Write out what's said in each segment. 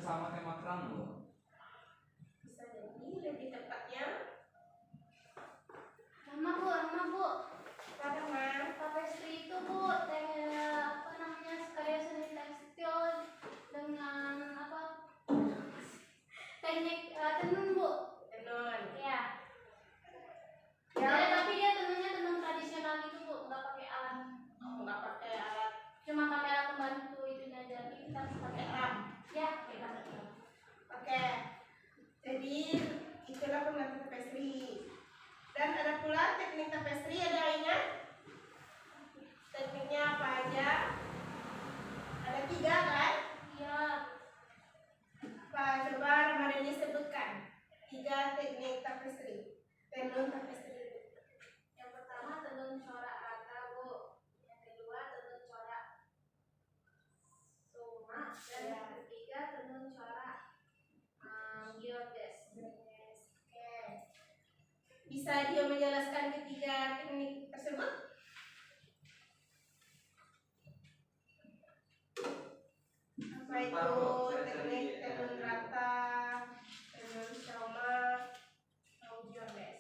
sama tema kerang Bu. Bisa jadi lebih tepatnya Nama Bu. karena Tapestry itu Bu, apa namanya, karya seni tekstil dengan apa? Teknik tenun Bu. tenun. Ya. Ya, Tapi dia tenunnya tenun tradisional gitu Bu, nggak pakai alat. nggak pakai alat Cuma pakai alat pembantu itu aja. Kita harus pakai ram. ya, pakai alat. Oke, jadi itulah pembahasan tapestry. Dan ada pula teknik tapestry, ada ingat? Tekniknya apa aja? Ada 3 kan? Iya. Pak, coba Ramadhani sebutkan 3 teknik tapestry, tenun tapestry. Yang pertama tenun corak rata Bu. Yang kedua tenun corak soma. Dan yang ketiga tenun corak geodes. Oke. Bisa dia menjelaskan ketiga teknik tersebut? Apa itu teknik tenun rata, tenun soma, atau geodes?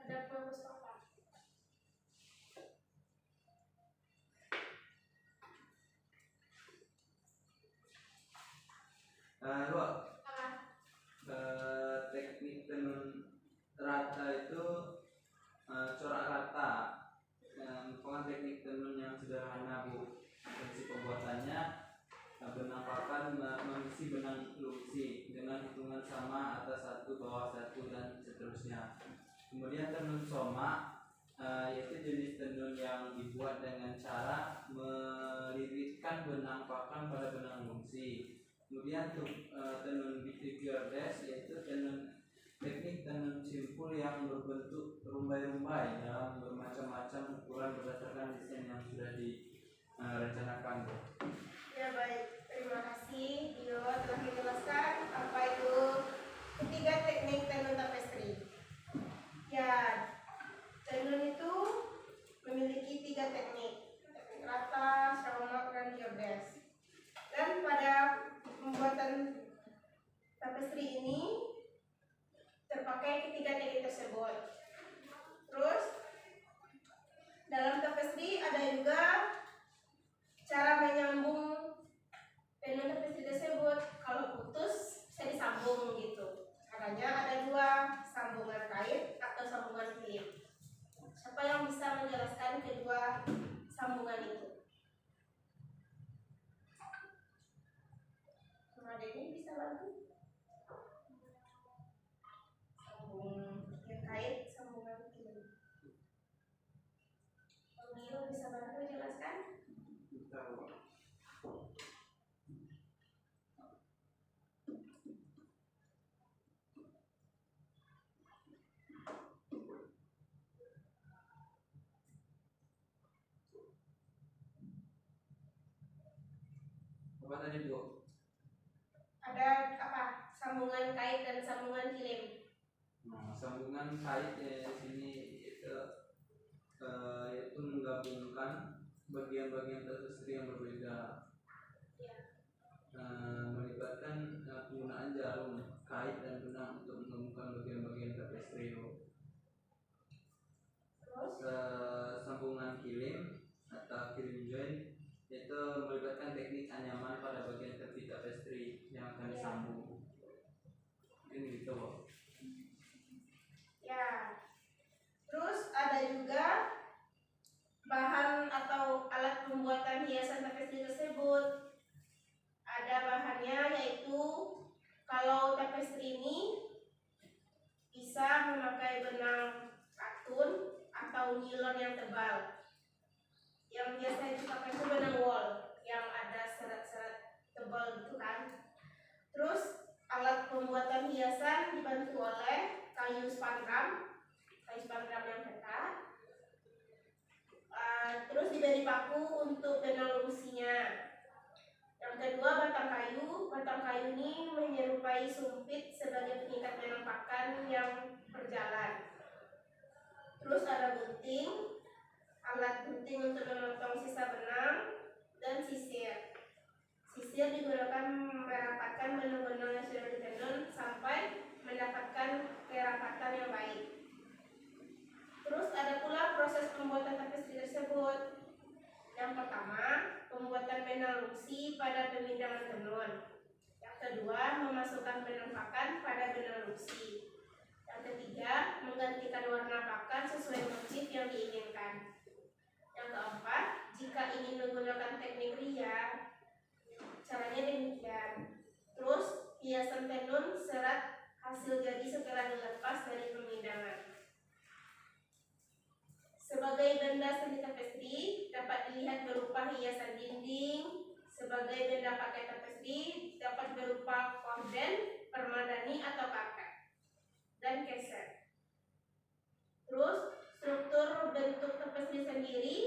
Ada fokus apa? Bu, teknik tenun rata itu corak rata. Merupakan teknik tenun yang sederhana Bu. Prinsip pembuatannya benang pakan mengisi benang luksi dengan hitungan sama atas 1 bawah 1 dan seterusnya. Kemudian tenun soma yaitu jenis tenun yang dibuat dengan cara melilitkan benang pakan pada benang luksi. Kemudian tenun geodes yaitu teknik tenun simpul yang berbentuk rumbai-rumbai dalam bermacam-macam ukuran berdasarkan desain yang sudah direncanakan. Ya baik, terima kasih Dio telah menjelaskan apa itu ketiga teknik tenun tapestry. Ya, tenun itu memiliki 3 teknik rata, soma, dan geodes. Dan pada pembuatan tapestry ini terpakai ketiga teknik tersebut. Terus dalam tapestry ada juga cara menyambung tenun tapestry tersebut. Kalau putus bisa disambung gitu. Caranya ada 2, sambungan kait atau sambungan klip. Siapa yang bisa menjelaskan kedua sambungan itu? Ramadhani bisa bantu? Sambung yang kait, sambungan klip. Dio bisa bantu menjelaskan? Apa tadi Bu? Ada apa? Sambungan kait dan sambungan kilim. Sambungan kait di sini yaitu menggabungkan bagian-bagian tapestry yang berbeda. Ya. Melibatkan penggunaan jarum, kait dan benang untuk menggabungkan bagian-bagian tapestry. Terus Sambungan kilim atau kilim join yaitu melibatkan teknik anyaman pada bagian tepi tapestry yang akan disambung. Ini gitu Bu. ya. Terus ada juga bahan atau alat pembuatan hiasan tapestry tersebut. Ada bahannya, yaitu kalau tapestry ini bisa memakai benang katun atau nilon yang tebal. Yang biasa dipakai itu benang wool yang ada serat-serat tebal gitu kan. Terus alat pembuatan hiasan dibantu oleh kayu spandram yang ketat. Terus diberi paku untuk benang lusinya. Yang kedua batang kayu ini menyerupai sumpit sebagai pengikat benang pakan yang berjalan. Terus ada gunting, alat gunting untuk memotong sisa benang, dan sisir. Sisir digunakan merapatkan benang-benang yang sudah ditenun sampai mendapatkan kerapatan yang baik. Terus ada pula proses pembuatan tapestri tersebut. Yang pertama, pembuatan benang lungsi pada pemindahan tenun. Yang kedua, memasukkan benang pakan pada benang lungsi. Yang ketiga, menggantikan warna pakan sesuai motif yang diinginkan. Yang keempat, jika ingin menggunakan teknik ria, caranya demikian. Terus, hiasan tenun serat hasil jadi setelah dilepas dari pemindahan. Sebagai benda seni tapestri dapat dilihat berupa hiasan dinding. Sebagai benda pakai tapestri dapat berupa korden, permadani atau karpet, dan keset. Terus struktur bentuk tapestri sendiri,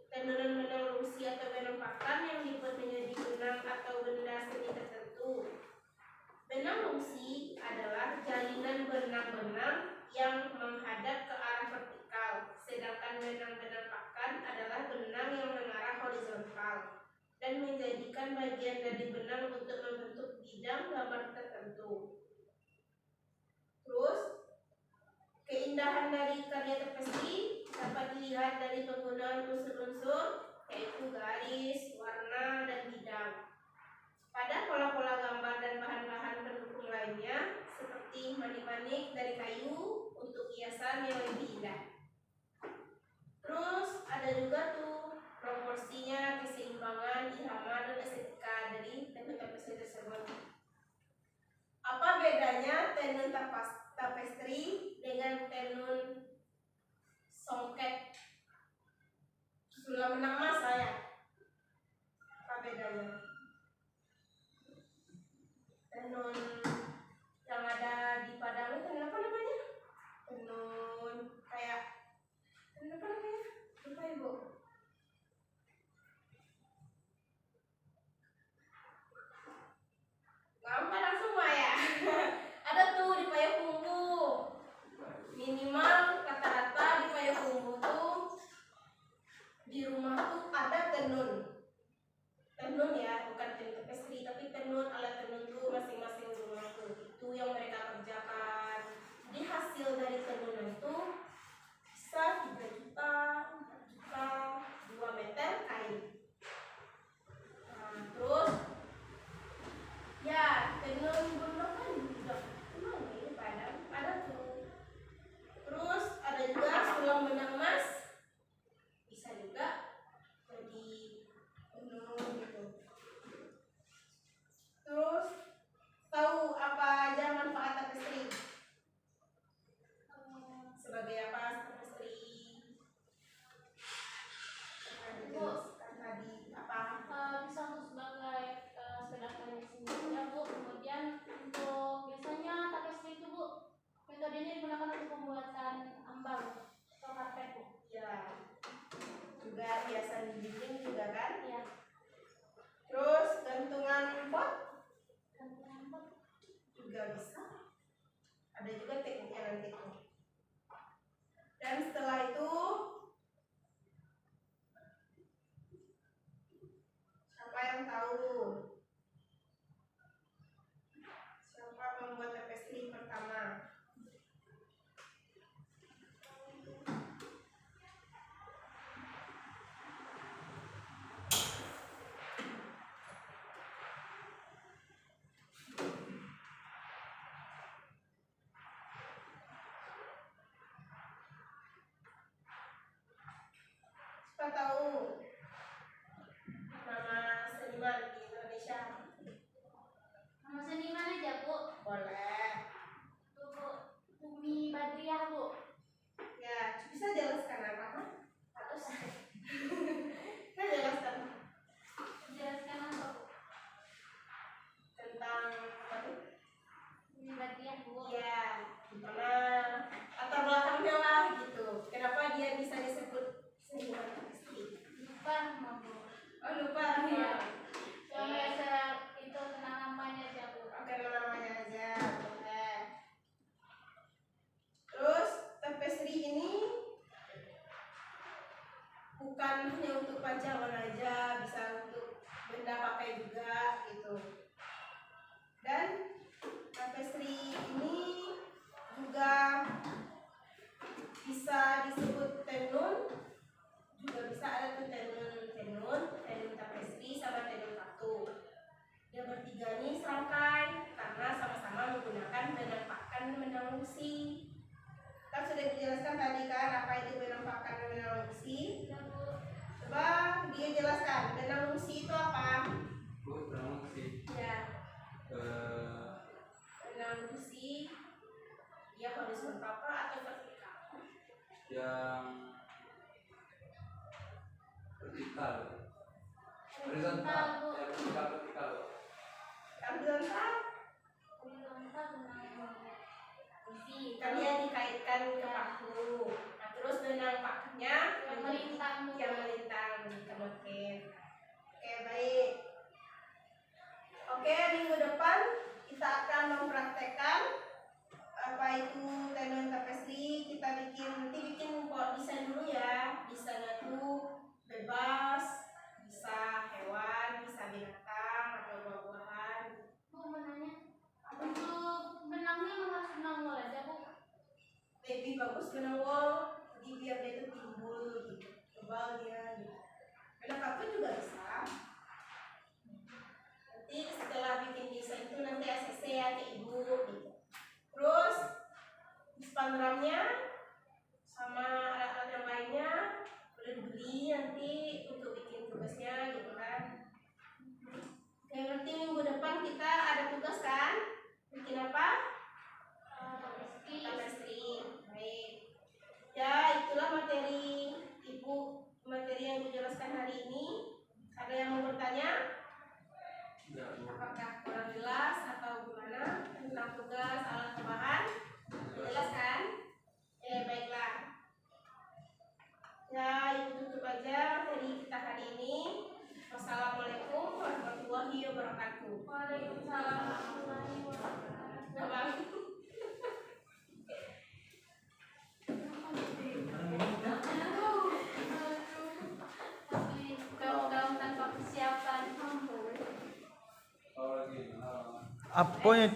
tenunan benang lungsi atau benang pakan yang dibuat menjadi benang atau benda seni tertentu. Benang lungsi adalah jalinan benang-benang yang menghadap ke arah vertikal, sedangkan benang-benang pakan adalah benang yang mengarah horizontal dan menjadikan bagian dari benang untuk membentuk bidang gambar tertentu. Terus, keindahan dari karya tapestri dapat dilihat dari penggunaan unsur-unsur yaitu garis, warna, dan bidang pada pola-pola gambar dan bahan-bahan pendukung lainnya seperti manik-manik dari kayu untuk hiasan yang lebih indah. Terus ada juga tuh proporsinya, keseimbangan, irama, dan estetika dari tenun tapestri tersebut. Apa bedanya tenun tapestri dengan tenun songket sulam benang emas saya? Apa bedanya? Tenun yang ada di Padang itu apa namanya? Tenun kayak tenun apa namanya? Lupa ibu. Gampang langsung mah ya. Ada tuh di Payakumbuh. Minimal rata-rata di Payakumbuh tuh di rumah tuh ada tenun. Tenun ya, bukan tenun tapestri, tapi tenun, alat tenun tuh masing-masing rumah tuh. Itu yang mereka kerjakan. Jadi hasil dari tenunan tuh bisa 3 juta, 4 juta, 2 meter kain. Nah, terus ya tenun bundok kan juga emang ini ada tuh. Terus ada juga sulam benang emas, bisa juga jadi tenun gitu. Terus tahu apa aja manfaat tapestri? Sebagai apa tapestri? Bu, Kan tadi apa? bisa untuk sebagai sedakan sendiri ya Bu. Kemudian untuk biasanya tapestri itu Bu, metodenya digunakan untuk pembuatan ambang atau karpet Bu. Ya, juga hiasan dinding juga kan? Iya. Terus gantungan pot Gantungan pot. juga bisa. Ada juga tekniknya nanti tuh. Dan setelah itu siapa yang tahu siapa pembuat tapestri pertama? sudah dijelaskan tadi kan apa itu benang pakan dan benang lungsi. Ya Bu. Coba dia jelaskan benang lungsi itu apa? Bu, benang sih. Ya, benang lungsi dia horizontal atau vertikal? Yang vertikal. Horizontal. Bu. Ya, vertikal. Horizontal Horizontal benang lungsi. kan dia dikaitkan ke paku. Nah terus benang pakunya Yang melintang Bu. yang melintang gitu. Oke baik. Oke, minggu depan kita akan mempraktekkan apa itu tenun tapestry. Kita nanti bikin desain dulu ya. Desainnya tuh bebas, bisa hewan, bisa binatang atau buah-buahan. Bu mau nanya, untuk benangnya emang harus benang wol aja Bu? Lebih bagus benang wol, jadi biar dia itu timbul gitu, tebal dia gitu. Benang paku juga bisa. Nanti setelah bikin desain itu nanti ACC ya ke ibu gitu. Terus spandramnya sama alat-alat yang lainnya boleh dibeli nanti untuk bikin tugasnya gitu kan. Oke, nanti minggu depan kita ada tugas kan? Bikin apa? Tapestry. Baik. Ya, itulah materi yang ibu jelaskan hari ini. Ada yang mau bertanya? Ya, Bu. Apakah kurang jelas atau gimana tentang tugas alat tambahan? Jelas kan? Baiklah. Ya, ibu tutup aja materi kita hari ini. Wassalamualaikum warahmatullahi wabarakatuh. Waalaikumsalam warahmatullahi wabarakatuh. Abang. Gaun-gaun tanpa persiapan. Oh, gimana? Apa yang